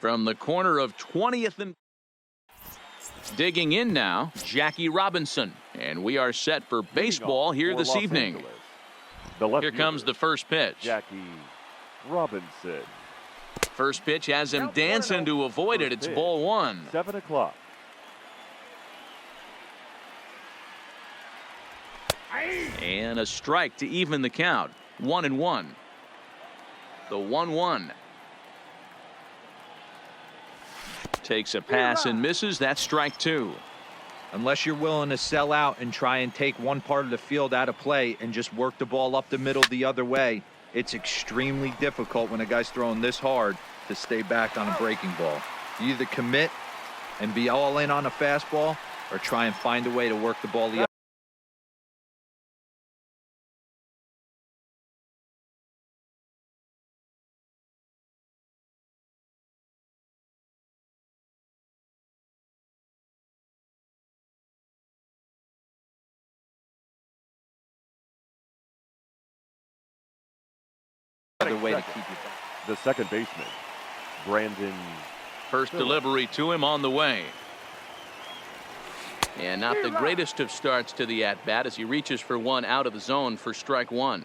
From the corner of 20th and digging in now, Jackie Robinson. And we are set for baseball here this evening. Here comes the first pitch. Jackie Robinson. First pitch has him dancing to avoid it. It's ball one. 7 o'clock. And a strike to even the count. 1-1. The 1-1. Takes a pass and misses. That's strike two. Unless you're willing to sell out and try and take one part of the field out of play and just work the ball up the middle the other way, it's extremely difficult when a guy's throwing this hard to stay back on a breaking ball. You either commit and be all in on a fastball or try and find a way to work the ball the other way to keep you back. The second baseman, Brandon. First delivery to him on the way. And not the greatest of starts to the at-bat as he reaches for one out of the zone for strike one.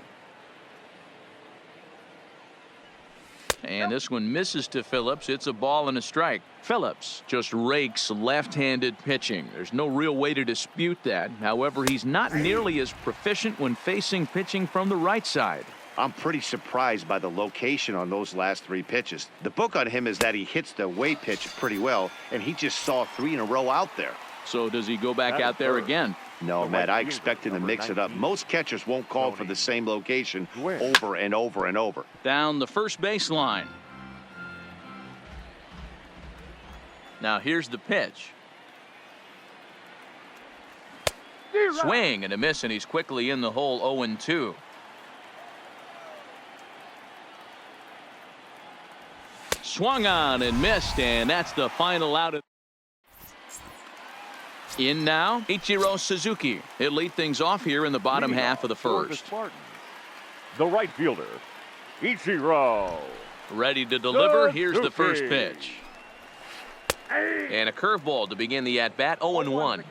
And this one misses to Phillips. It's a ball and a strike. Phillips just rakes left-handed pitching. There's no real way to dispute that. However, he's not nearly as proficient when facing pitching from the right side. I'm pretty surprised by the location on those last three pitches. The book on him is that he hits the away pitch pretty well, and he just saw 3 in a row out there. So does he go back out there again? No, Matt, I expect him to mix it up. Most catchers won't call for the same location over and over and over. Down the first baseline. Now here's the pitch. Swing and a miss, and he's quickly in the hole. 0-2. Swung on and missed, and that's the final out. In now, Ichiro Suzuki. He'll lead things off here in the bottom half of the first. The right fielder, Ichiro. Ready to deliver. Here's the first pitch. And a curveball to begin the at-bat. 0-1.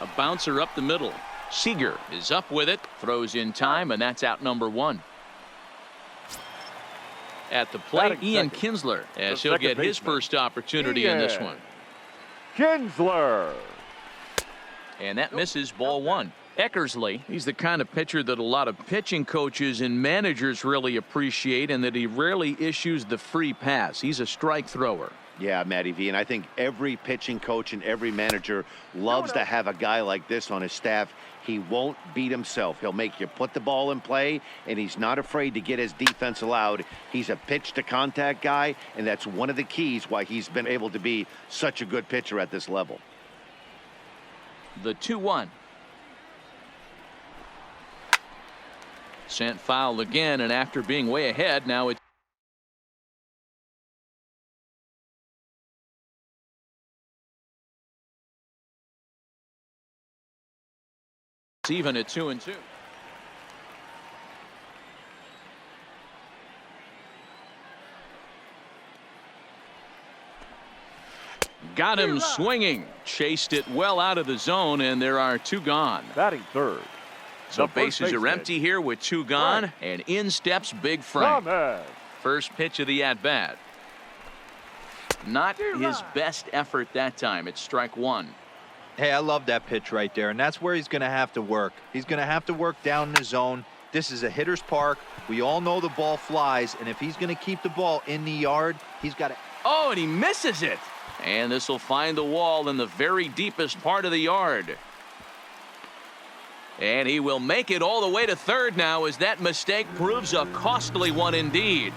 A bouncer up the middle. Seager is up with it, throws in time, and that's out number one. At the plate, Ian Kinsler, as he'll get his first opportunity in this one. Kinsler. And that misses, ball one. Eckersley, he's the kind of pitcher that a lot of pitching coaches and managers really appreciate, and that he rarely issues the free pass. He's a strike thrower. Yeah, Matty V, and I think every pitching coach and every manager loves to have a guy like this on his staff. He won't beat himself. He'll make you put the ball in play, and he's not afraid to get his defense allowed. He's a pitch-to-contact guy, and that's one of the keys why he's been able to be such a good pitcher at this level. The 2-1. Sent foul again, and after being way ahead, now it's even at 2-2. Got him swinging. Chased it well out of the zone, and there are 2 gone. Batting third. So bases are empty here with 2 gone, and in steps Big Frank. First pitch of the at-bat. Not his best effort that time. It's strike one. Hey, I love that pitch right there, and that's where he's going to have to work. He's going to have to work down in the zone. This is a hitter's park. We all know the ball flies, and if he's going to keep the ball in the yard, he's got to... Oh, and he misses it. And this will find the wall in the very deepest part of the yard. And he will make it all the way to third now, as that mistake proves a costly one indeed.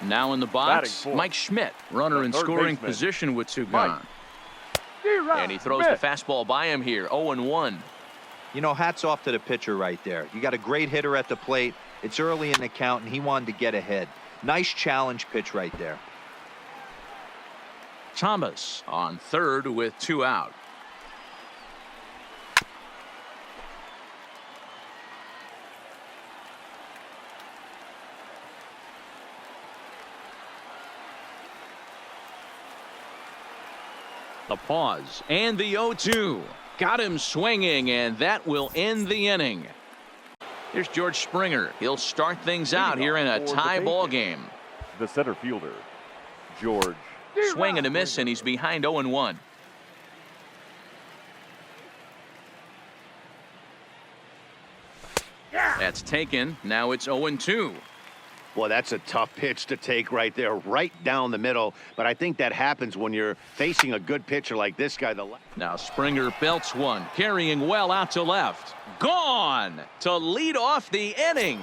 Now in the box, Mike Schmidt, runner in scoring position with 2 gone. And he throws the fastball by him here. 0-1. You know, hats off to the pitcher right there. You got a great hitter at the plate. It's early in the count, and he wanted to get ahead. Nice challenge pitch right there. Thomas on third with 2 out. The pause and the 0-2. Got him swinging, and that will end the inning. Here's George Springer. He'll start things out here in a tie ball game. The center fielder, George. Swing and a miss, and he's behind 0-1. That's taken. Now it's 0-2. Boy, that's a tough pitch to take right there, right down the middle. But I think that happens when you're facing a good pitcher like this guy. Now Springer belts one, carrying well out to left. Gone to lead off the inning.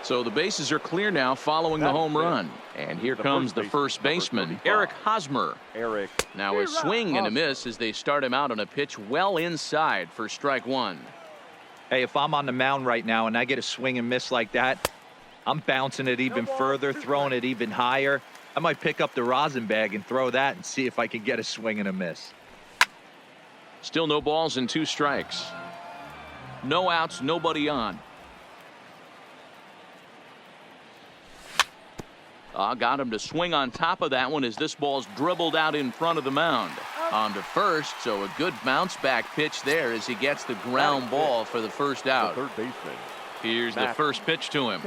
So the bases are clear now following the home run. And here comes the first baseman, Eric Hosmer. Now a swing and a miss as they start him out on a pitch well inside for strike one. Hey, if I'm on the mound right now and I get a swing and miss like that, I'm bouncing it even further, throwing it even higher. I might pick up the rosin bag and throw that and see if I can get a swing and a miss. Still no balls and 2 strikes. No outs, nobody on. Got him to swing on top of that one as this ball's dribbled out in front of the mound. On to first, so a good bounce back pitch there as he gets the ground ball for the first out. The third baseman. Here's the first pitch to him.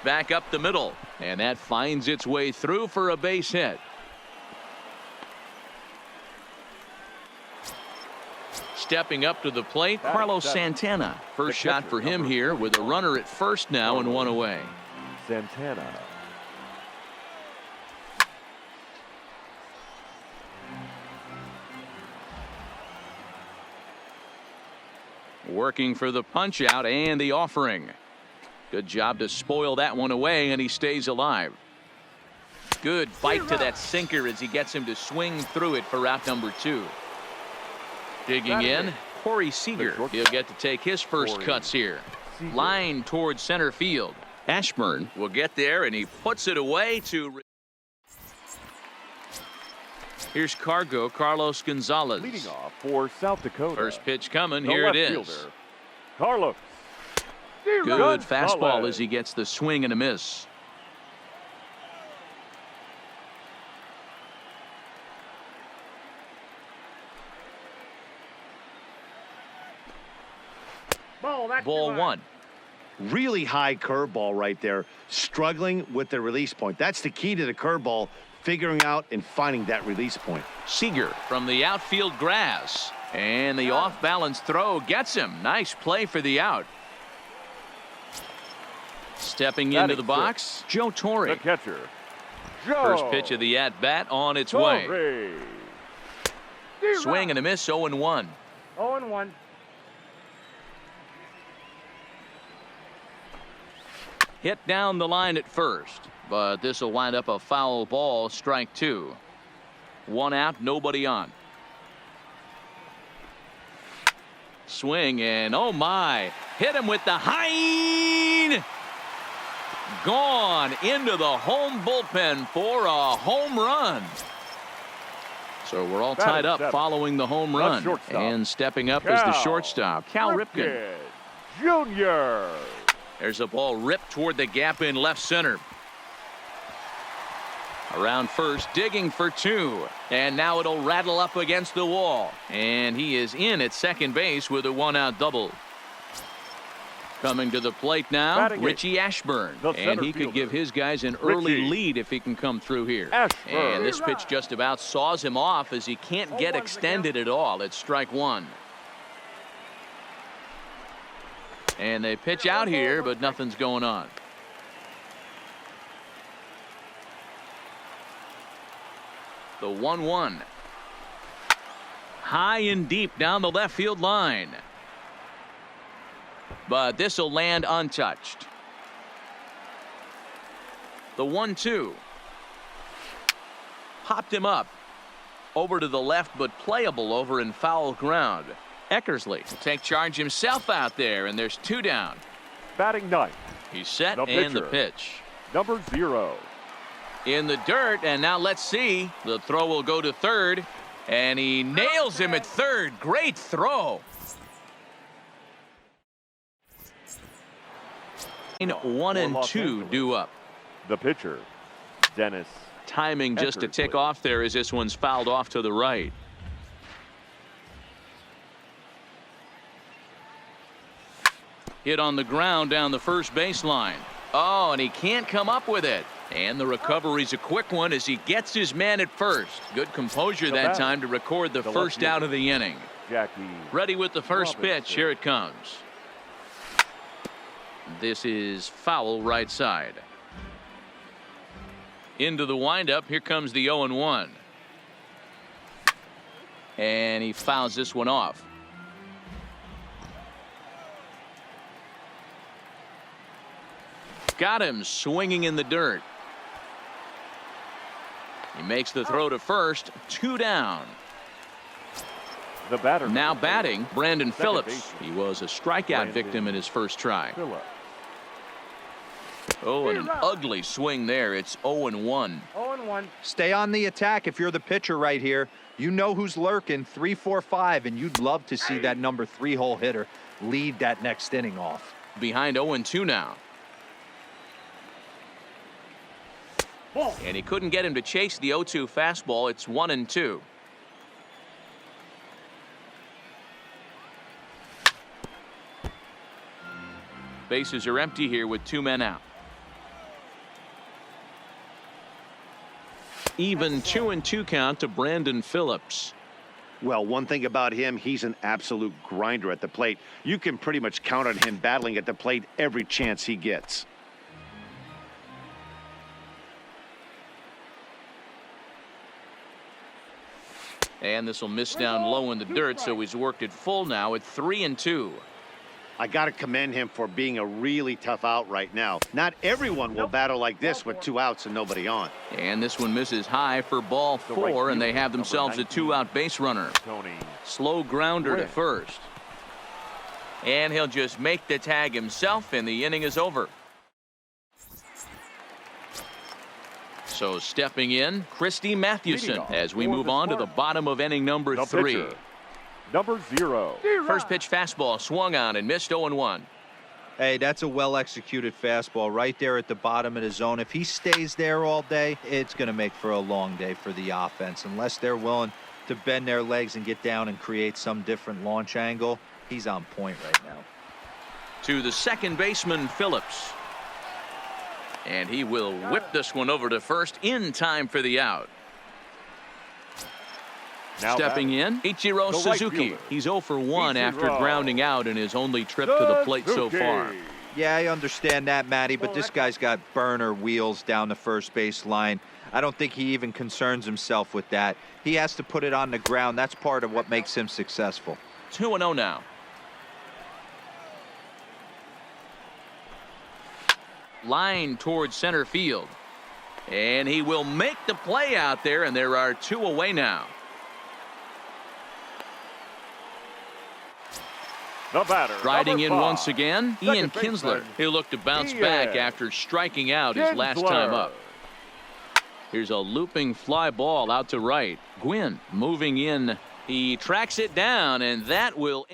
Back up the middle, and that finds its way through for a base hit. Stepping up to the plate, Carlos Santana. First shot for him here with a runner at first now and 1 away. Santana. Working for the punch out and the offering. Good job to spoil that one away, and he stays alive. Good bite to that sinker as he gets him to swing through it for out number 2. Digging in, Corey Seager. He'll get to take his first cuts here. Line towards center field. Ashburn will get there, and he puts it away to... Here's Carlos Gonzalez. Leading off for South Dakota. First pitch coming. Here it is. Fielder, Carlos. Good fastball as he gets the swing and a miss. Ball 1. Really high curveball right there. Struggling with the release point. That's the key to the curveball. Figuring out and finding that release point. Seager from the outfield grass, and the off-balance throw gets him. Nice play for the out. Stepping into the box, Joe Torre. The catcher, Joe. First pitch of the at-bat on its way. Swing and a miss, 0-1. 0-1. Hit down the line at first, but this will wind up a foul ball, strike 2. 1 out, nobody on. Swing and oh my, hit him with the Hein. Gone into the home bullpen for a home run. So we're all tied up following the home run, and stepping up is the shortstop, Cal Ripken Jr. There's a ball ripped toward the gap in left center. Around first, digging for 2, and now it'll rattle up against the wall, and he is in at second base with a 1-out double. Coming to the plate now, Richie Ashburn, and he could give his guys an early lead if he can come through here. And this pitch just about saws him off as he can't get extended at all. It's strike 1. And they pitch out here, but nothing's going on. The 1-1. High and deep down the left field line. But this will land untouched. The 1-2. Popped him up. Over to the left, but playable over in foul ground. Eckersley will take charge himself out there, and there's 2 down. Batting ninth. He's set, and the pitch. Number 0. In the dirt, and now let's see. The throw will go to third, and he nails him at third. Great throw. 1 and 2 due up. The pitcher, Dennis Timing just to tick off there as this one's fouled off to the right. Hit on the ground down the first baseline. Oh, and he can't come up with it. And the recovery's a quick one as he gets his man at first. Good composure that time to record the first out of the inning. Ready with the first pitch. Here it comes. This is foul right side. Into the windup. Here comes the 0-1. And he fouls this one off. Got him swinging in the dirt. He makes the throw to first. 2 down. The batter now batting, Brandon Phillips. He was a strikeout victim in his first try. Oh, and an ugly swing there. It's 0-1. 0-1. Stay on the attack if you're the pitcher right here. You know who's lurking. 3, 4, 5, and you'd love to see that number 3-hole hitter lead that next inning off. Behind 0-2 now. And he couldn't get him to chase the 0-2 fastball. It's 1-2. Bases are empty here with 2 men out. Even 2-2 count to Brandon Phillips. Well, one thing about him, he's an absolute grinder at the plate. You can pretty much count on him battling at the plate every chance he gets. And this will miss down low in the dirt, so he's worked it full now at 3-2. I got to commend him for being a really tough out right now. Not everyone will battle like this with 2 outs and nobody on. And this one misses high for ball 4, and they have themselves a 2-out base runner. Slow grounder to first. And he'll just make the tag himself, and the inning is over. So stepping in, Christy Mathewson as we move on to the bottom of inning number 3. Number 0. First pitch fastball swung on and missed 0-1. Hey, that's a well-executed fastball right there at the bottom of the zone. If he stays there all day, it's going to make for a long day for the offense. Unless they're willing to bend their legs and get down and create some different launch angle, he's on point right now. To the second baseman, Phillips. And he will whip this one over to first in time for the out. Now stepping in, Ichiro Suzuki. He's 0 for 1 after grounding out in his only trip to the plate so far. Yeah, I understand that, Matty, but this guy's got burner wheels down the first base line. I don't think he even concerns himself with that. He has to put it on the ground. That's part of what makes him successful. 2-0 now. Line towards center field. And he will make the play out there, and there are 2 away now. The batter, riding in 5. once again, Ian Kinsler. He'll look to bounce back after striking out his last time up. Here's a looping fly ball out to right. Gwynn moving in. He tracks it down, and that will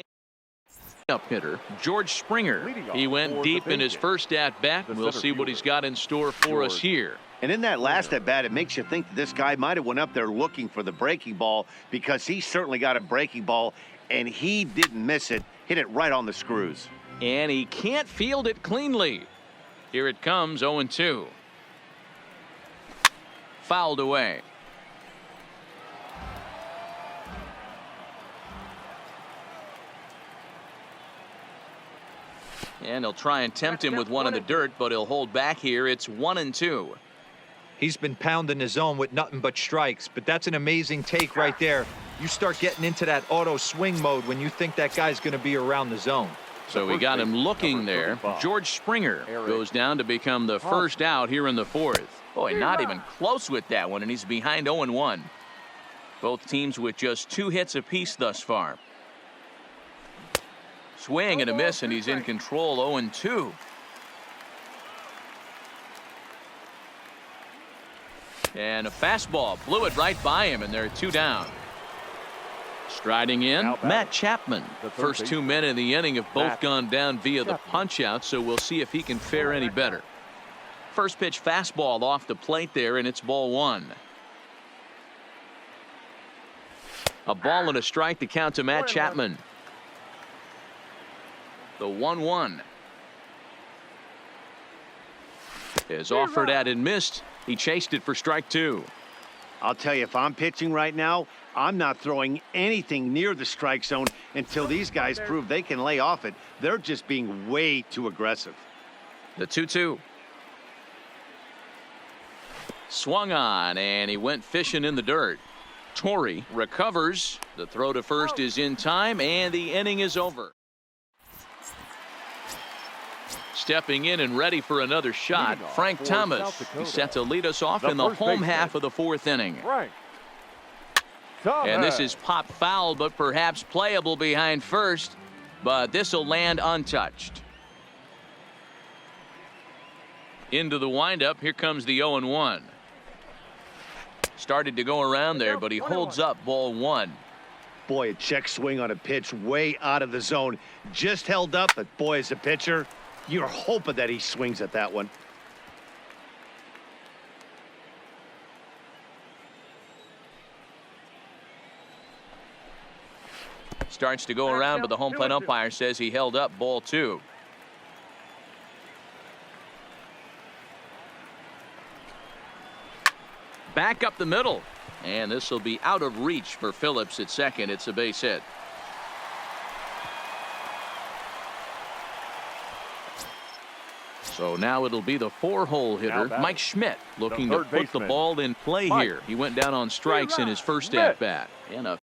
up hitter George Springer. He went deep in his first at bat. We'll see what he's got in store for us here. And in that last at bat, it makes you think that this guy might have went up there looking for the breaking ball, because he certainly got a breaking ball and he didn't miss it. Hit it right on the screws. And he can't field it cleanly. Here it comes, 0-2. Fouled away. And he'll try and tempt him with one in the dirt, but he'll hold back here. It's 1-2. He's been pounding the zone with nothing but strikes, but that's an amazing take right there. You start getting into that auto swing mode when you think that guy's going to be around the zone. So we got him looking there. George Springer goes down to become the first out here in the 4th. Boy, not even close with that one, and he's behind 0-1. Both teams with just 2 hits apiece thus far. Swing and a miss, and he's in control, 0-2. And a fastball blew it right by him, and there are 2 down. Striding in, Matt Chapman. The first 2 men in the inning have both gone down via the punch out, so we'll see if he can fare any better. First pitch fastball off the plate there, and it's ball one. A ball and a strike to count to Matt Chapman. The 1-1 is offered at and missed. He chased it for strike two. I'll tell you, if I'm pitching right now, I'm not throwing anything near the strike zone until these guys prove they can lay off it. They're just being way too aggressive. The 2-2. Swung on, and he went fishing in the dirt. Torrey recovers. The throw to first is in time, and the inning is over. Stepping in and ready for another shot, Frank Thomas. He's set to lead us off in the home half of the fourth inning. And this is popped foul, but perhaps playable behind first. But this will land untouched. Into the windup. Here comes the 0-1. Started to go around there, but he holds up ball one. Boy, a check swing on a pitch way out of the zone. Just held up, but boy, as a pitcher, you're hoping that he swings at that one. Starts to go around, but the home plate umpire says he held up ball two. Back up the middle, and this will be out of reach for Phillips at second. It's a base hit. So now it'll be the four-hole hitter, Mike Schmidt, looking to put the ball in play here. He went down on strikes in his first at-bat. And a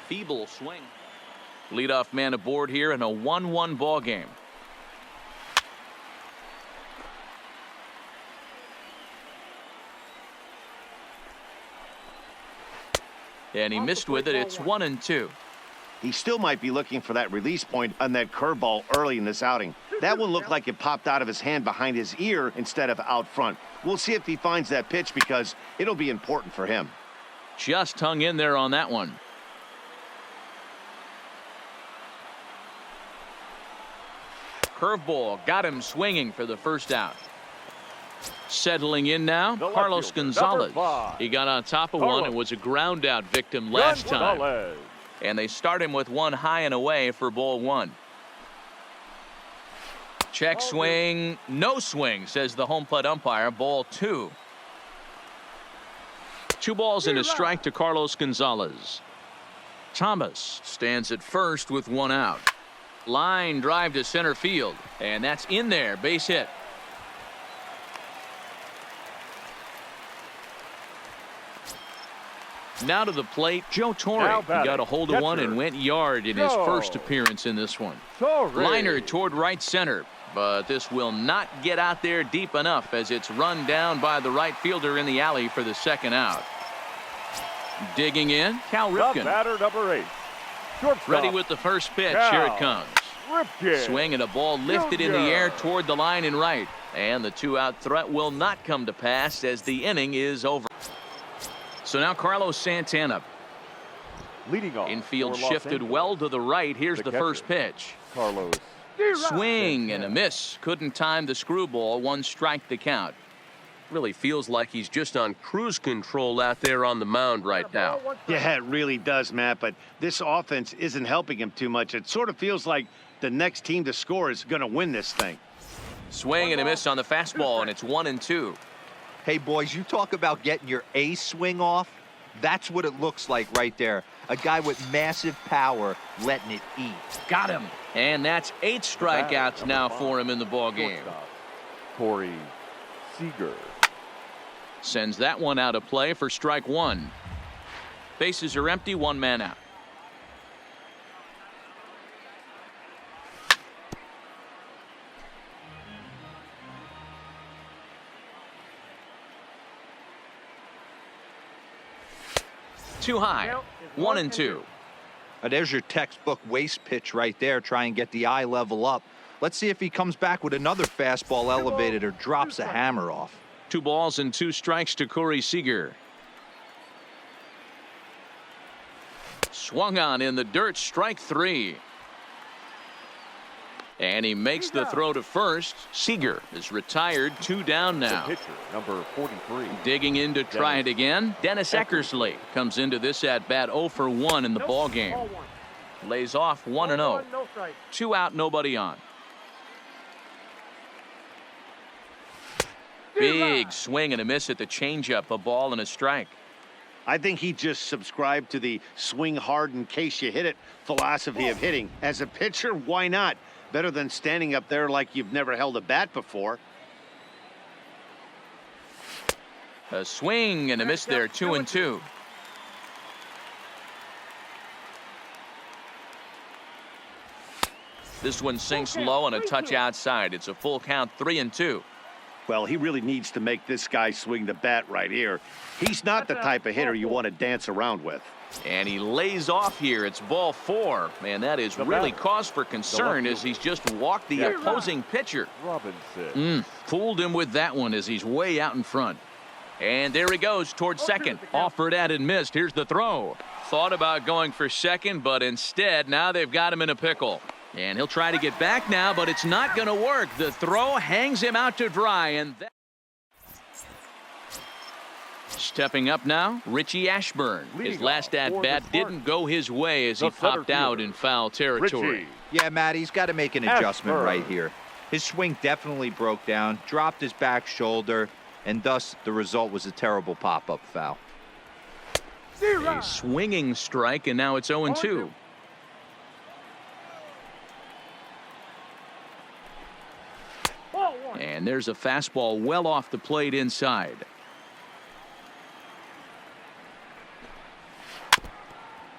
feeble swing. Leadoff man aboard here in a 1-1 ball game. And he missed with it. It's 1-2. He still might be looking for that release point on that curveball early in this outing. That one looked like it popped out of his hand behind his ear instead of out front. We'll see if he finds that pitch because it'll be important for him. Just hung in there on that one. Curveball got him swinging for the first out. Settling in now, Carlos Gonzalez. He got on top of one and was a ground out victim last time. And they start him with one high and away for ball one. Check swing, no swing, says the home plate umpire. Ball two. 2 balls and a strike to Carlos Gonzalez. Thomas stands at first with 1 out. Line drive to center field, and that's in there. Base hit. Now to the plate, Joe Torre. He got a hold of one and went yard in his first appearance in this one. Liner toward right center, but this will not get out there deep enough as it's run down by the right fielder in the alley for the second out. Digging in, Cal Ripken. Batter number 8. Shortstop. Ready with the first pitch. Here it comes. Ripken. Swing and a ball lifted in the air toward the line and right. And the 2-out threat will not come to pass as the inning is over. So now Carlos Santana. Leading off. Infield shifted well to the right. Here's the first pitch. Carlos. Swing and a miss. Couldn't time the screwball. 1 strike to count. Really feels like he's just on cruise control out there on the mound right now. Yeah, it really does, Matt, but this offense isn't helping him too much. It sort of feels like the next team to score is going to win this thing. Swing and a miss on the fastball, and it's 1-2. Hey, boys, you talk about getting your A swing off. That's what it looks like right there. A guy with massive power letting it eat. Got him. And that's 8 strikeouts now for him in the ballgame. Corey Seager. Sends that one out of play for strike 1. Bases are empty, 1 man out. Too high. 1-2. There's your textbook waste pitch right there. Try and get the eye level up. Let's see if he comes back with another fastball elevated or drops a hammer off. 2 balls and 2 strikes to Corey Seager. Swung on in the dirt, strike 3. And he makes the throw to first. Seager is retired. 2 down now. The pitcher, number 43. Digging in to try it again. Dennis Eckersley comes into this at bat 0 for 1 in the ball game. Lays off 1-0. 2 out, nobody on. Big swing and a miss at the changeup. A ball and a strike. I think he just subscribed to the swing hard in case you hit it philosophy of hitting. As a pitcher, why not? Better than standing up there like you've never held a bat before. A swing and a miss there. 2-2. This one sinks low and a touch outside. It's a full count. 3-2. Well, he really needs to make this guy swing the bat right here. He's not the type of hitter you want to dance around with. And he lays off here. It's ball 4. Man, that is really cause for concern as he's just walked the opposing pitcher. Robinson. Fooled him with that one as he's way out in front. And there he goes towards second. Offered at and missed. Here's the throw. Thought about going for second, but instead now they've got him in a pickle. And he'll try to get back now, but it's not going to work. The throw hangs him out to dry. And stepping up now, Richie Ashburn. His last at-bat didn't go his way as he popped out in foul territory. Yeah, Matt, he's got to make an adjustment right here. His swing definitely broke down, dropped his back shoulder, and thus the result was a terrible pop-up foul. A swinging strike, and now it's 0-2. And there's a fastball well off the plate inside.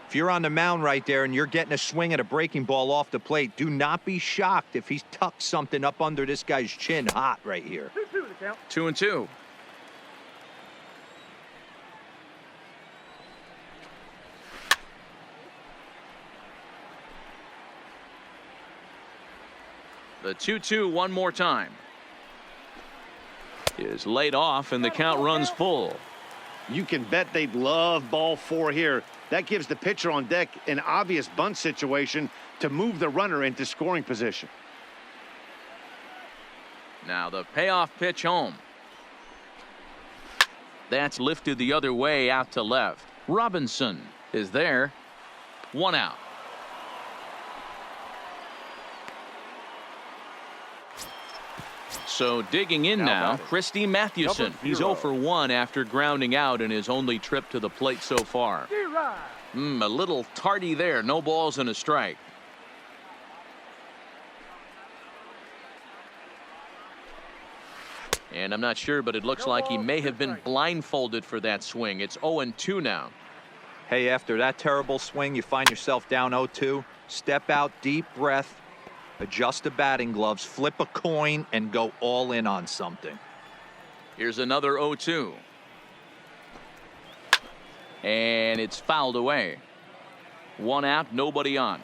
If you're on the mound right there and you're getting a swing at a breaking ball off the plate, do not be shocked if he's tucked something up under this guy's chin hot right here. 2-2. The 2-2 one more time. Is laid off and the count runs full. You can bet they'd love ball 4 here. That gives the pitcher on deck an obvious bunt situation to move the runner into scoring position. Now the payoff pitch home. That's lifted the other way out to left. Robinson is there. 1 out. So digging in now, Christy Mathewson. He's 0 for 1 after grounding out in his only trip to the plate so far. A little tardy there. No balls and a strike. And I'm not sure, but it looks like he may have been blindfolded for that swing. It's 0-2 now. Hey, after that terrible swing, you find yourself down 0-2. Step out, deep breath. Adjust the batting gloves, flip a coin, and go all in on something. Here's another 0-2. And it's fouled away. 1 out, nobody on.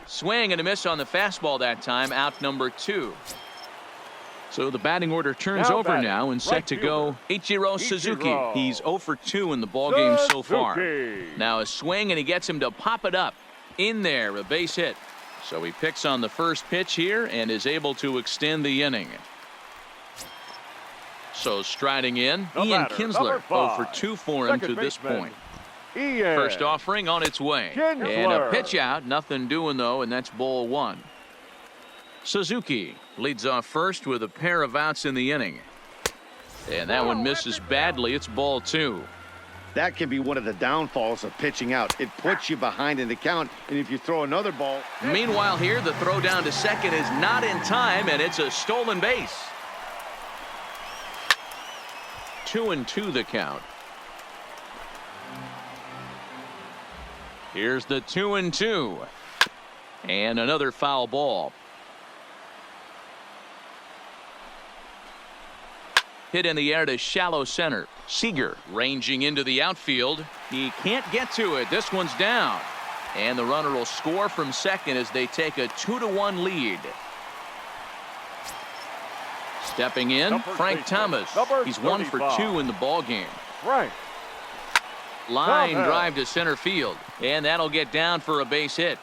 Swing and a miss on the fastball that time. Out number 2. So the batting order turns over now and set to go Ichiro Suzuki. He's 0 for 2 in the ballgame so far. Now a swing and he gets him to pop it up. In there, a base hit. So he picks on the first pitch here and is able to extend the inning. So striding in, Ian Kinsler, 0 for 2 for him to this point. First offering on its way. And a pitch out, nothing doing though, and that's ball 1. Suzuki leads off first with a pair of outs in the inning. And that one misses badly. It's ball 2. That can be one of the downfalls of pitching out. It puts you behind in the count, and if you throw another ball. Meanwhile here, the throw down to second is not in time, and it's a stolen base. 2-2 the count. Here's the 2-2. And another foul ball. Hit in the air to shallow center. Seager ranging into the outfield. He can't get to it. This one's down. And the runner will score from second as they take a 2-1 lead. Stepping in, Frank Thomas. He's 1 for 2 in the ballgame. Line drive to center field. And that'll get down for a base hit.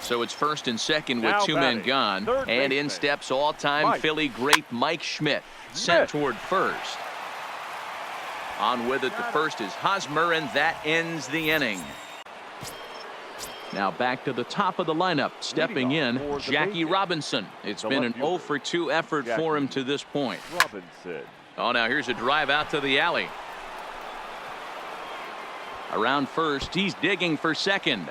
So it's first and second with Now two men batting, gone. third And in baseman, steps all-time Mike. Philly great Mike Schmidt. Sent toward first. On with it, the first is Hosmer, and that ends the inning. Now back to the top of the lineup. Stepping in, for the Jackie Patriots, Robinson. It's the been left an 0 fielder, for 2 effort for him to this point. Robinson. Oh, now here's a drive out to the alley. Around first, he's digging for second.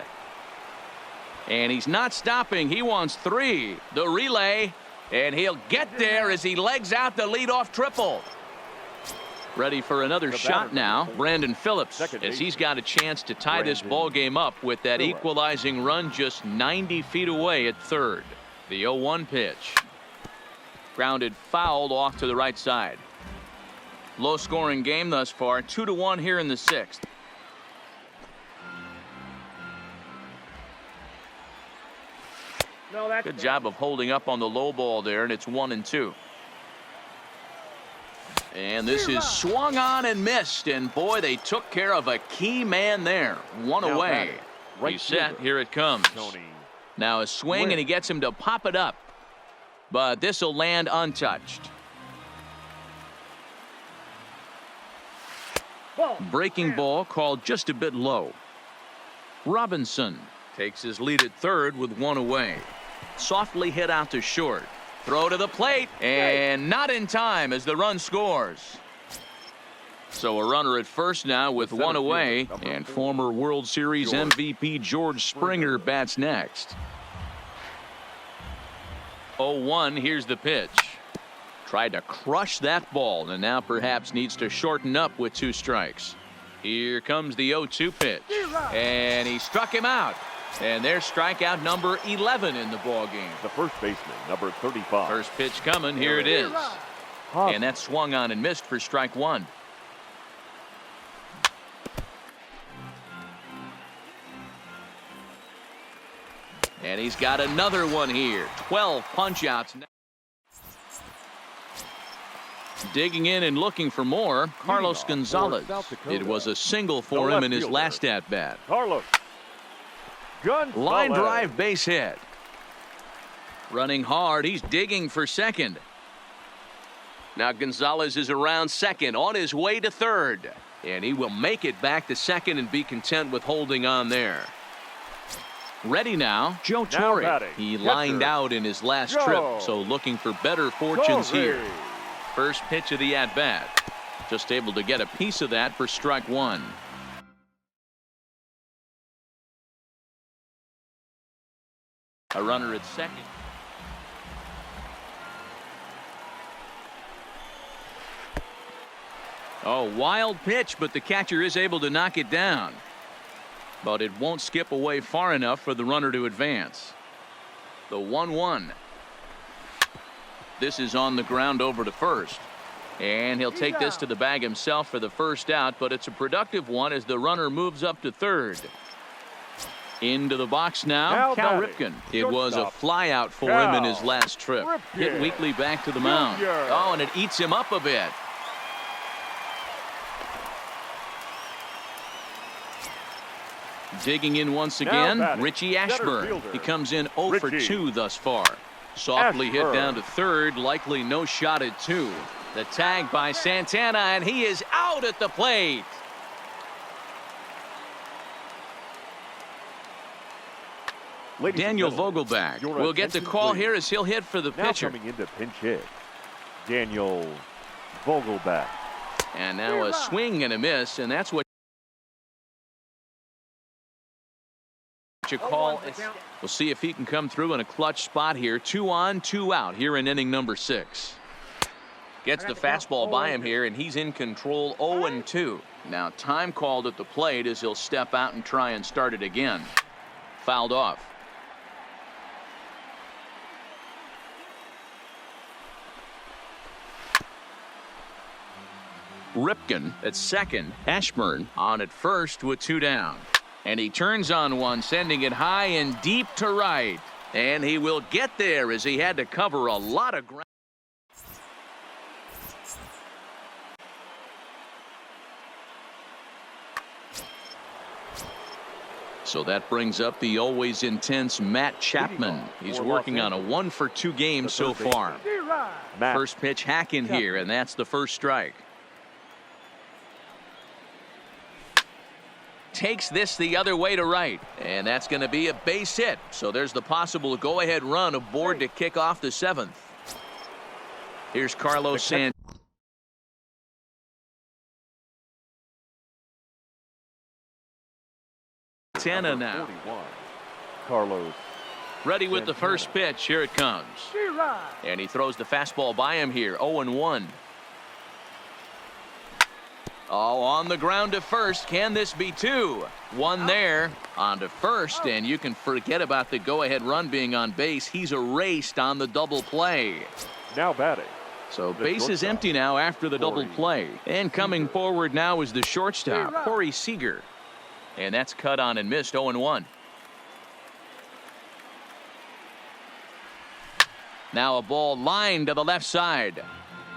And he's not stopping. He wants 3. The relay, and he'll get there as he legs out the leadoff triple. Ready for another shot now, Brandon Phillips, as he's got a chance to tie this ball game up with that equalizing run just 90 feet away at third. The 0-1 pitch. Grounded fouled off to the right side. Low scoring game thus far, 2-1 here in the 6th. Good job of holding up on the low ball there, and it's 1-2. And this is swung on and missed, and boy, they took care of a key man there. One Now away. batting, right He's set. fielder, Here it comes. Tony. Now a swing, and he gets him to pop it up. But this will land untouched. Breaking ball called just a bit low. Robinson takes his lead at third with 1 away. Softly hit out to short. Throw to the plate, and not in time as the run scores. So a runner at first now with 1 away, and former World Series MVP George Springer bats next. 0-1, here's the pitch. Tried to crush that ball, and now perhaps needs to shorten up with 2 strikes. Here comes the 0-2 pitch, and he struck him out. And there's strikeout number 11 in the ball game. The first baseman, number 35. First pitch coming. Here it is. And that swung on and missed for strike 1. And he's got another one here. 12 punch outs. Digging in and looking for more, Carlos Gonzalez. It was a single for him in his last at-bat. Carlos. Line drive base hit. Running hard, he's digging for second. Now Gonzalez is around second, on his way to third. And he will make it back to second and be content with holding on there. Ready now, Joe Torre. He lined out in his last trip, so looking for better fortunes here. First pitch of the at-bat. Just able to get a piece of that for strike 1. A runner at second. Oh, wild pitch, but the catcher is able to knock it down. But it won't skip away far enough for the runner to advance. The 1-1. This is on the ground over to first. And he'll take this to the bag himself for the first out, but it's a productive one as the runner moves up to third. Into the box now, Cal Ripken. It was a fly out for him in his last trip. Hit weakly back to the mound. Oh, and it eats him up a bit. Digging in once again, Richie Ashburn. He comes in 0 for 2 thus far. Softly hit down to third, likely no shot at 2. The tag by Santana, and he is out at the plate. Daniel Vogelback will get the call here as he'll hit for the pitcher. Coming into pinch hit, Daniel Vogelback. And now a swing and a miss, and that's what you call it. We'll see if he can come through in a clutch spot here. 2 on, 2 out here in inning number 6. Gets the fastball by him here, and he's in control 0-2. Now time called at the plate as he'll step out and try and start it again. Fouled off. Ripken at second. Ashburn on at first with 2 down. And he turns on one, sending it high and deep to right. And he will get there as he had to cover a lot of ground. So that brings up the always intense Matt Chapman. He's working on a 1-for-2 game so far. First pitch hack in here, and that's the first strike. Takes this the other way to right, and that's going to be a base hit. So there's the possible go-ahead run aboard to kick off the 7th. Here's Carlos Santana. Now Carlos ready with the first pitch. Here it comes, and he throws the fastball by him here. 0-1. Oh, on the ground to first. Can this be 2? 1 there on to first, and you can forget about the go-ahead run being on base. He's erased on the double play. now batting. So base is empty now after the double play, and coming forward now is the shortstop, Corey Seager. And that's cut on and missed. 0-1. Now a ball lined to the left side,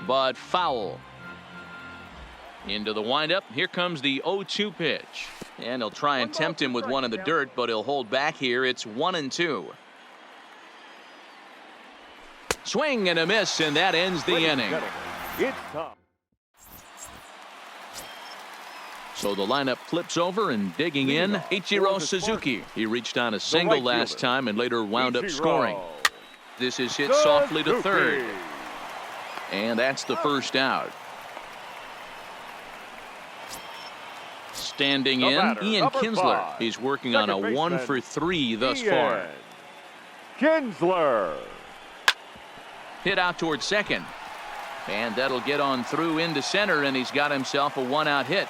but foul. Into the windup. Here comes the 0-2 pitch. And he'll try and tempt him with one in the dirt, but he'll hold back here. It's 1-2. Swing and a miss, and that ends the inning. It's tough. So the lineup flips over, and digging in, Ichiro Suzuki. He reached on a single last time and later wound up scoring. This is hit softly to third. And that's the first out. Standing in, Ian Kinsler. He's working on a 1-for-3 thus far. Kinsler. Hit out towards second. And that'll get on through into center, and he's got himself a 1-out hit.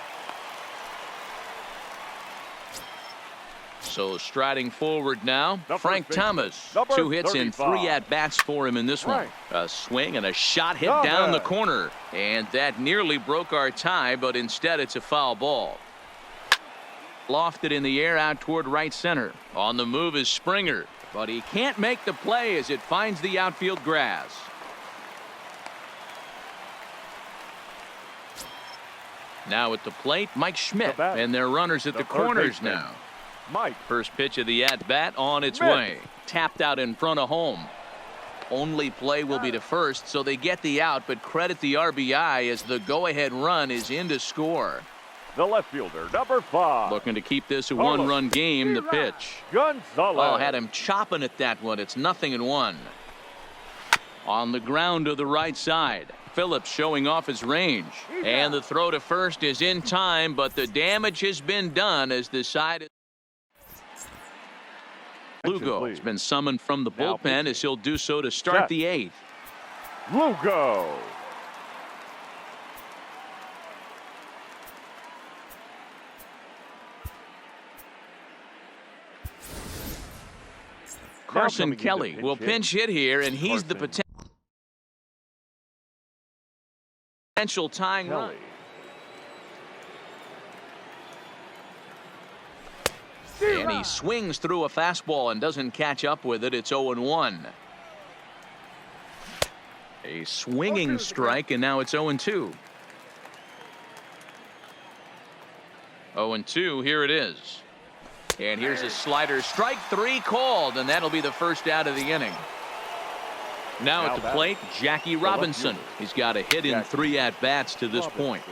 So striding forward now, Frank Thomas. 2 hits in 3 at-bats for him in this one. A swing and a shot hit down the corner. And that nearly broke our tie, but instead it's a foul ball. Lofted in the air out toward right center. On the move is Springer, but he can't make the play as it finds the outfield grass. Now at the plate, Mike Schmidt, and their runners at the corners now. Mike. First pitch of the at-bat on its way. Tapped out in front of home. Only play will be to first, so they get the out, but credit the RBI as the go-ahead run is in to score. The left fielder, number 5. Looking to keep this a 1-run game. The pitch. Gonzalez. Oh, had him chopping at that one. It's 0-1. On the ground to the right side. Phillips showing off his range. And the throw to first is in time, but the damage has been done as the side is. Lugo has been summoned from the bullpen as he'll do so to start the 8th. Lugo. Carson Kelly will pinch hit here, and he's the potential tying run. And he swings through a fastball and doesn't catch up with it. It's 0-1. A swinging strike, and now it's 0-2. 0-2, here it is. And here's a slider. Strike 3 called, and that'll be the first out of the inning. Now at the plate, Jackie Robinson. He's got a hit in 3 at-bats to this point.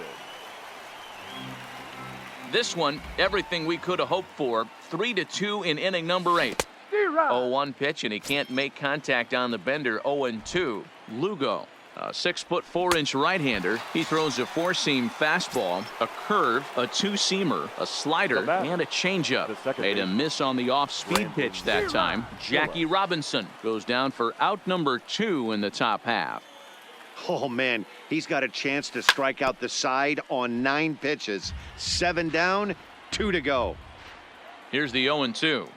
This one, everything we could have hoped for. 3-2 in inning number 8. 0-1 pitch, and he can't make contact on the bender. 0-2. Lugo, a 6'4" right-hander. He throws a 4-seam fastball, a curve, a 2-seamer, a slider, and a changeup. Made a miss on the off-speed pitch that time. Jackie Robinson goes down for out number 2 in the top half. Oh, man, he's got a chance to strike out the side on 9 pitches. 7 down, 2 to go. Here's the 0-2.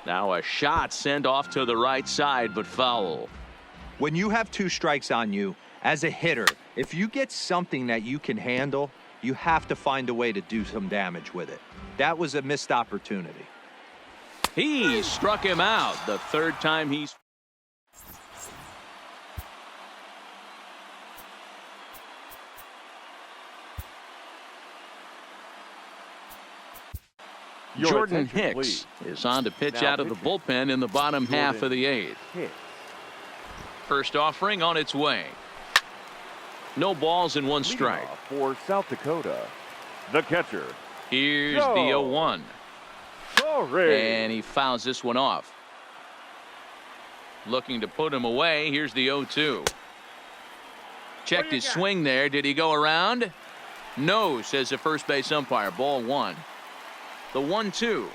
Now a shot sent off to the right side, but foul. When you have 2 strikes on you, as a hitter, if you get something that you can handle, you have to find a way to do some damage with it. That was a missed opportunity. He struck him out the 3rd time he's. Jordan Hicks is on to pitch out of the bullpen in the bottom half of the 8th. First offering on its way. No balls and 1 strike. For South Dakota, the catcher. Here's the 0-1. And he fouls this one off. Looking to put him away. Here's the 0-2. Checked his swing there. Did he go around? No, says the first base umpire. Ball 1. The 1-2.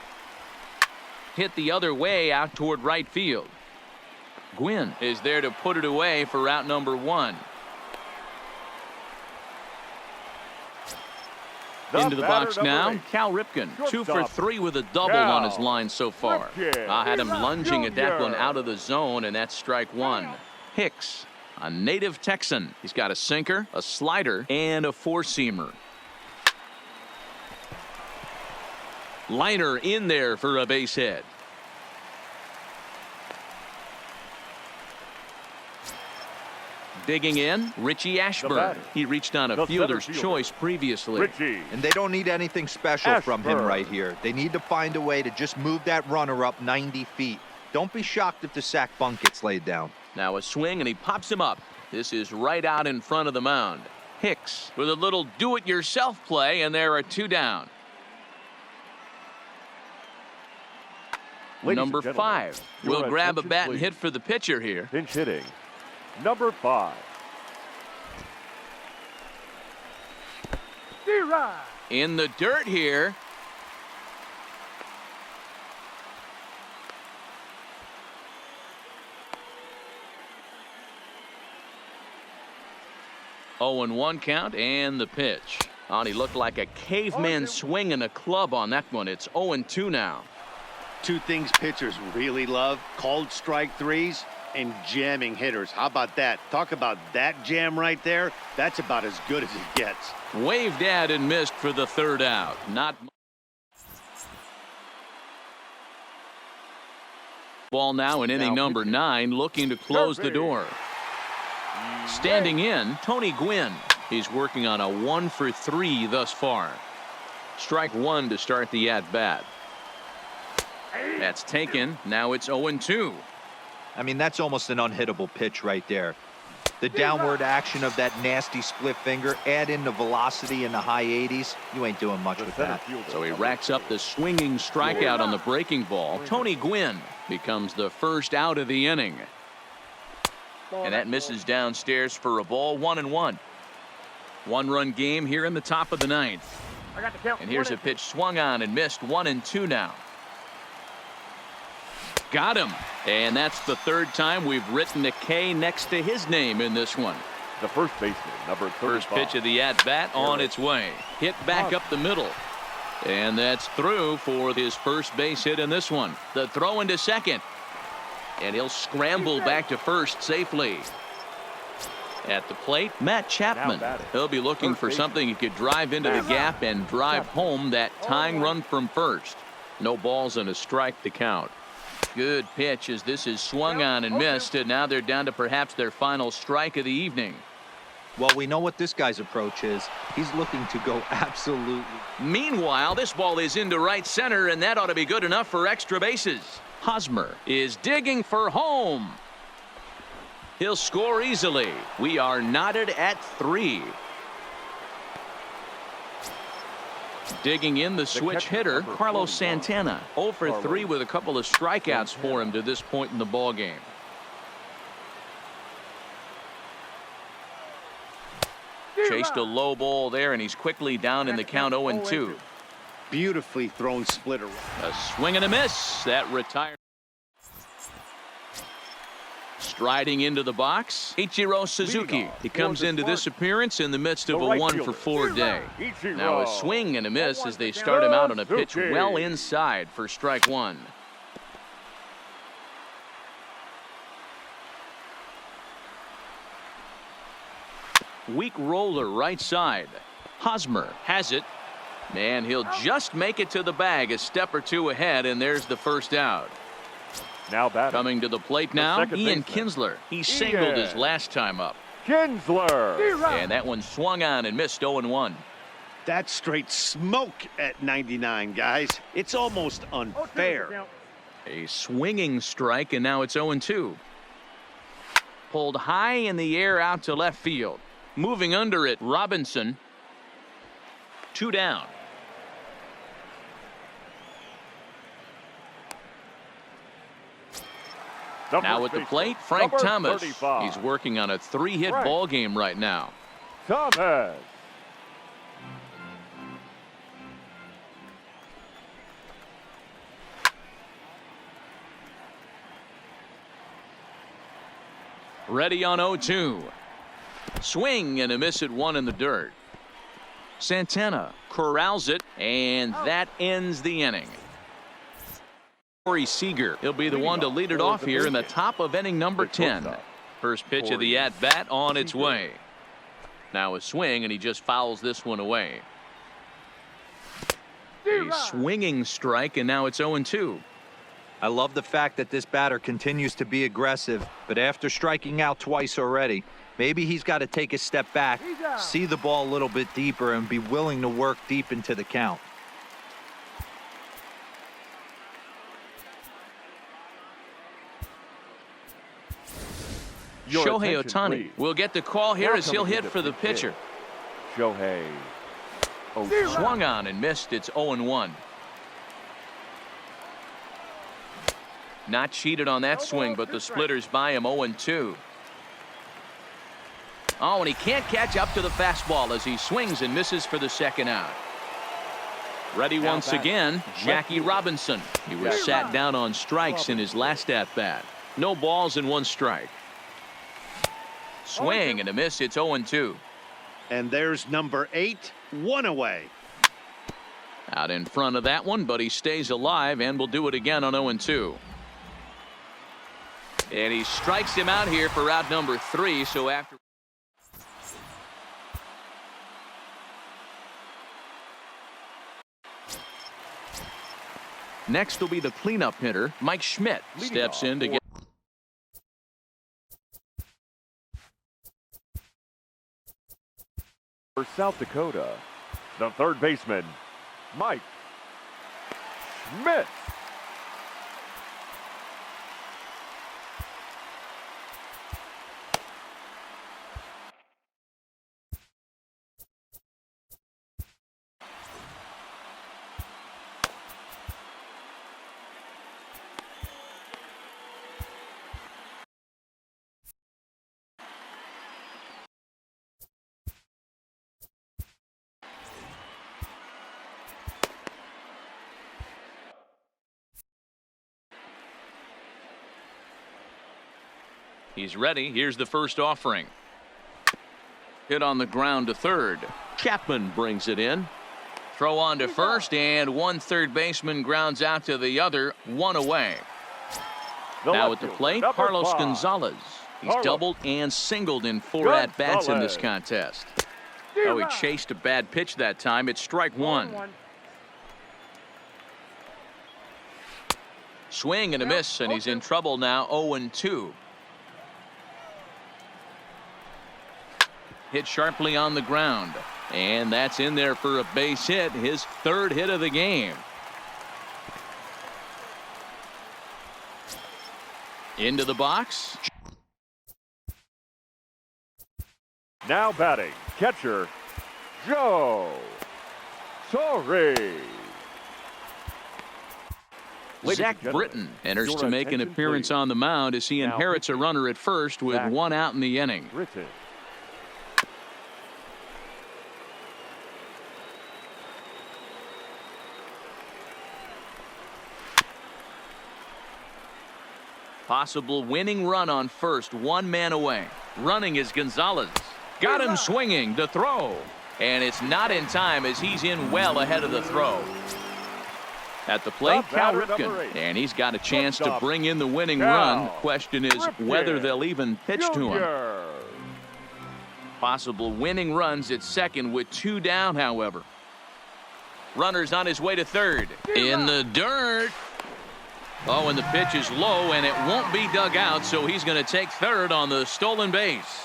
Hit the other way out toward right field. Gwynn is there to put it away for route number 1. Into the box now, 8. Cal Ripken, 2 for 3 with a double on his line so far. I had him lunging at that one out of the zone, and that's strike 1. Hicks, a native Texan. He's got a sinker, a slider, and a 4-seamer. Liner in there for a base hit. Digging in, Richie Ashburn. He reached on a fielder's choice previously. And they don't need anything special from him right here. They need to find a way to just move that runner up 90 feet. Don't be shocked if the sac bunt gets laid down. Now a swing, and he pops him up. This is right out in front of the mound. Hicks with a little do-it-yourself play, and there are 2 down. Number 5 will grab a bat and hit for the pitcher here. Pinch hitting. Number 5. In the dirt here. Oh, and 1 count, and the pitch. He looked like a caveman swinging a club on that one. It's 0-2 now. 2 things pitchers really love: called strike 3s and jamming hitters. How about that? Talk about that jam right there. That's about as good as it gets. Waved at and missed for the 3rd out. Not ball now in inning number 9, looking to close the door. Standing in, Tony Gwynn. He's working on a 1 for 3 thus far. Strike 1 to start the at-bat. That's taken. Now it's 0-2. I mean, that's almost an unhittable pitch right there. The downward action of that nasty split finger, add in the velocity in the high 80s, you ain't doing much with that. So he racks up the swinging strikeout on the breaking ball. Tony Gwynn becomes the first out of the inning. And that misses downstairs for a ball. 1-1. 1-run game here in the top of the 9th. And here's a pitch swung on and missed. 1-2 now. Got him. And that's the 3rd time we've written a K next to his name in this one. The first baseman, number 35. First pitch of the at-bat on its way. Hit back up the middle. And that's through for his first base hit in this one. The throw into second. And he'll scramble back to first safely. At the plate, Matt Chapman. He'll be looking for something he could drive into the gap and drive home that tying run from first. No balls and a strike to count. Good pitch as this is swung on and missed, and now they're down to perhaps their final strike of the evening. Well, we know what this guy's approach is. He's looking to go absolutely. Meanwhile, this ball is into right center, and that ought to be good enough for extra bases. Hosmer is digging for home. He'll score easily. We are knotted at 3. Digging in the switch hitter, Carlos Santana. 0 for 3 with a couple of strikeouts for him to this point in the ball game. Chased a low ball there, and he's quickly down in the count. 0-2. Beautifully thrown splitter. A swing and a miss. That retired. Striding into the box, Ichiro Suzuki. He comes into this appearance in the midst of a 1 for 4 day. Now a swing and a miss as they start him out on a pitch well inside for strike 1. Weak roller right side. Hosmer has it, and he'll just make it to the bag a step or 2 ahead, and there's the first out. Now batting. Coming to the plate now, Ian Kinsler. He singled his last time up. Kinsler. And that one swung on and missed. 0-1. That's straight smoke at 99, guys. It's almost unfair. A swinging strike, and now it's 0-2. Pulled high in the air out to left field. Moving under it, Robinson. 2 down. Now at the plate, Frank Thomas. 35. He's working on a 3-hit ball game right now. Thomas. Ready on 0-2. Swing and a miss at 1 in the dirt. Santana corrals it, and that ends the inning. Corey Seager, he'll be the one to lead it off here in the top of inning number 10. First pitch of the at-bat on its way. Now a swing, and he just fouls this one away. A swinging strike, and now it's 0-2. I love the fact that this batter continues to be aggressive, but after striking out twice already, maybe he's got to take a step back, see the ball a little bit deeper, and be willing to work deep into the count. Shohei Ohtani will get the call here as he'll hit for the pitcher. Shohei. Swung on and missed. It's 0-1. Not cheated on that swing, but the splitters by him 0-2. Oh, and he can't catch up to the fastball as he swings and misses for the second out. Ready once again, Jackie Robinson. He was sat down on strikes in his last at-bat. No balls and 1 strike. Swing and a miss. It's 0-2. And there's number 8, 1 away. Out in front of that one, but he stays alive and will do it again on 0-2. And he strikes him out here for out number 3. So after. Next will be the cleanup hitter, Mike Schmidt. Steps in to get. For South Dakota, the third baseman, Mike Schmidt. He's ready. Here's the first offering. Hit on the ground to third. Chapman brings it in. Throw on to first, and 1 third baseman grounds out to the other, 1 away. Now at the plate, Carlos Gonzalez. He's doubled and singled in 4 at-bats in this contest. Oh, he chased a bad pitch that time. It's strike 1. Swing and a miss, and he's in trouble now, 0-2. Hit sharply on the ground, and that's in there for a base hit, his 3rd hit of the game. Into the box. Now batting, catcher, Joe Torre. Zach Britton enters to make an appearance on the mound as he inherits a runner at first with 1 out in the inning. Britton. Possible winning run on first, 1 man away. Running is Gonzalez. Got him swinging to throw. And it's not in time as he's in well ahead of the throw. At the plate, Cal Ripken. And he's got a chance to bring in the winning run. Question is whether they'll even pitch to him. Possible winning runs at second with 2 down, however. Runner's on his way to third. In the dirt. Oh, and the pitch is low, and it won't be dug out, so he's going to take third on the stolen base.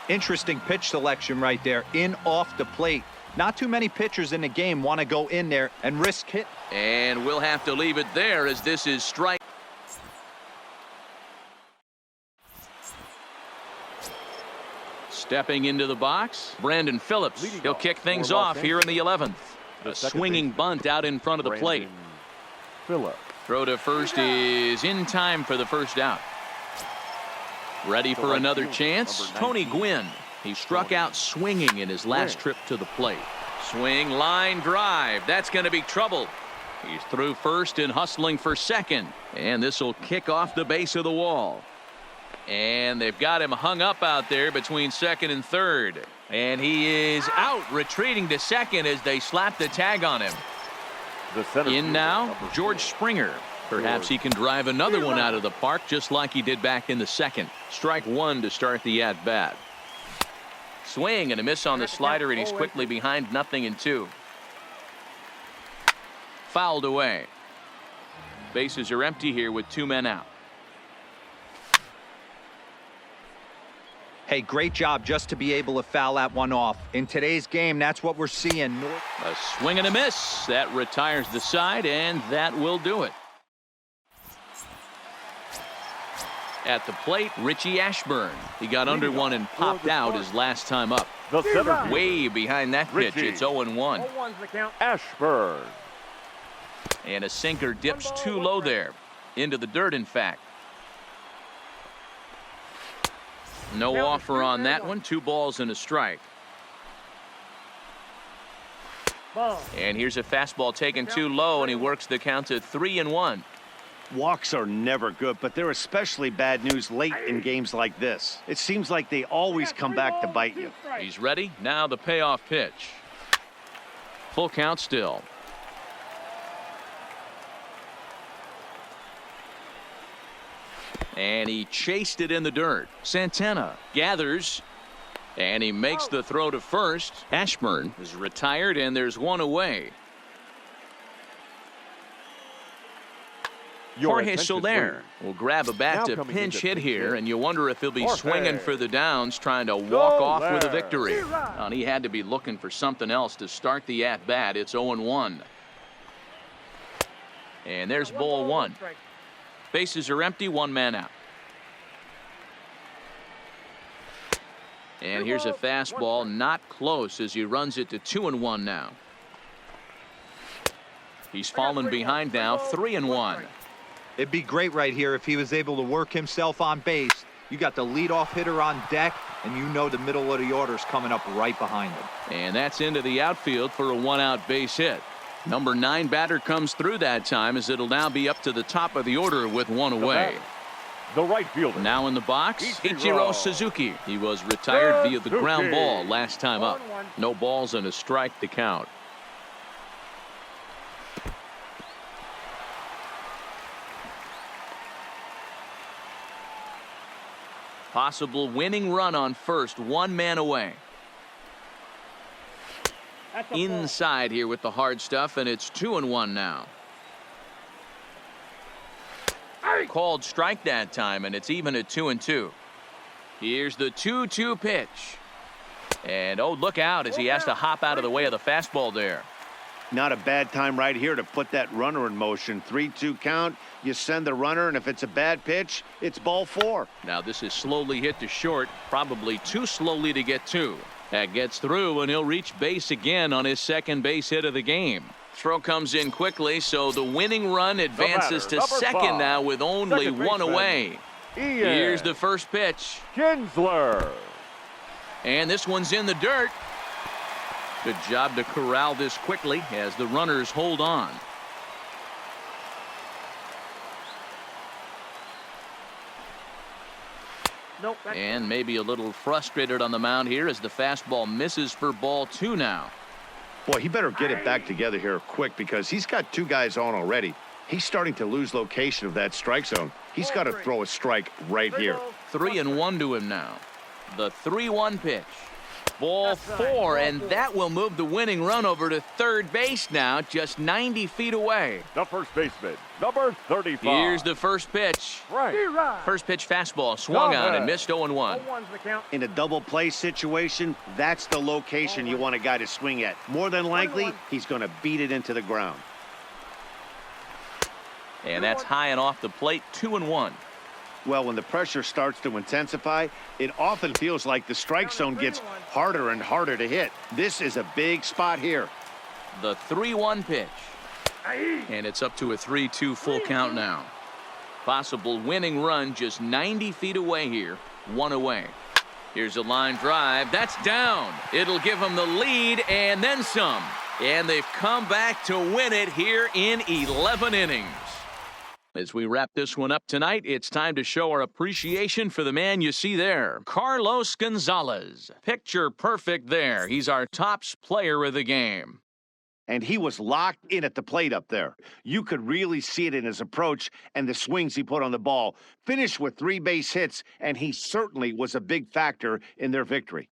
Interesting pitch selection right there. In off the plate. Not too many pitchers in the game want to go in there and risk hit. And we'll have to leave it there as this is strike. Stepping into the box, Brandon Phillips. He'll kick things off here in the 11th. A swinging bunt out in front of the plate. Phillips. Throw to first is in time for the first out. Ready for another chance, Tony Gwynn. He struck out swinging in his last trip to the plate. Swing, line drive. That's going to be trouble. He's through first and hustling for second. And this will kick off the base of the wall. And they've got him hung up out there between second and third. And he is out, retreating to second as they slap the tag on him. In now, George Springer. Perhaps he can drive another one out of the park just like he did back in the second. Strike one to start the at-bat. Swing and a miss on the slider, and he's quickly behind 0-2. Fouled away. Bases are empty here with 2 men out. Hey, great job just to be able to foul that one off. In today's game, that's what we're seeing. A swing and a miss. That retires the side, and that will do it. At the plate, Richie Ashburn. He got under one and popped out his last time up. Way behind that pitch. It's 0-1. Ashburn. And a sinker dips too low there. Into the dirt, in fact. No offer on that one. 2 balls and a strike. And here's a fastball taken too low, and he works the count to 3-1. Walks are never good, but they're especially bad news late in games like this. It seems like they always come back to bite you. He's ready. Now the payoff pitch. Full count still. And he chased it in the dirt. Santana gathers, and he makes the throw to first. Ashburn is retired, and there's one away. Jorge Soler will grab a bat to pinch hit here, and you wonder if he'll be swinging for the downs, trying to walk off with a victory. And he had to be looking for something else to start the at-bat. It's 0-1. And there's ball one. Bases are empty, 1 man out. And here's a fastball, not close, as he runs it to 2-1 now. He's fallen behind now, 3-1. It'd be great right here if he was able to work himself on base. You got the leadoff hitter on deck, and you know the middle of the order is coming up right behind him. And that's into the outfield for a 1-out base hit. Number 9 batter comes through that time, as it'll now be up to the top of the order with 1 away. The right fielder. Now in the box, Ichiro Suzuki. He was retired via the ground ball last time up. No balls and a strike to count. Possible winning run on first, 1 man away. Inside here with the hard stuff, and it's 2-1 now. Called strike that time, and it's even at 2-2. Here's the 2-2 pitch. And oh, look out as he has to hop out of the way of the fastball there. Not a bad time right here to put that runner in motion. 3-2 count. You send the runner, and if it's a bad pitch, it's ball 4. Now this is slowly hit to short, probably too slowly to get to. That gets through, and he'll reach base again on his second base hit of the game. Throw comes in quickly, so the winning run advances to second now with only 1 away. Here's the first pitch. Kinsler. And this one's in the dirt. Good job to corral this quickly as the runners hold on. And maybe a little frustrated on the mound here as the fastball misses for ball 2 now. Boy, he better get it back together here quick because he's got 2 guys on already. He's starting to lose location of that strike zone. He's got to throw a strike right here. 3-1 to him now. The 3-1 pitch. Ball 4, and that will move the winning run over to third base now, just 90 feet away. The first baseman, number 35. Here's the first pitch. First pitch fastball, swung on and missed 0-1. In a double play situation, that's the location you want a guy to swing at. More than likely, he's going to beat it into the ground. And that's high and off the plate, 2-1. Well, when the pressure starts to intensify, it often feels like the strike zone gets harder and harder to hit. This is a big spot here. The 3-1 pitch. And it's up to a 3-2 full count now. Possible winning run just 90 feet away here, 1 away. Here's a line drive. That's down. It'll give them the lead and then some. And they've come back to win it here in 11 innings. As we wrap this one up tonight, it's time to show our appreciation for the man you see there, Carlos Gonzalez. Picture perfect there. He's our tops player of the game. And he was locked in at the plate up there. You could really see it in his approach and the swings he put on the ball. Finished with 3 base hits, and he certainly was a big factor in their victory.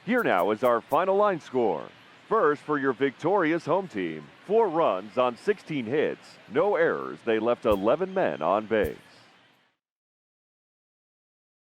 Here now is our final line score. First, for your victorious home team, 4 runs on 16 hits, no errors. They left 11 men on base.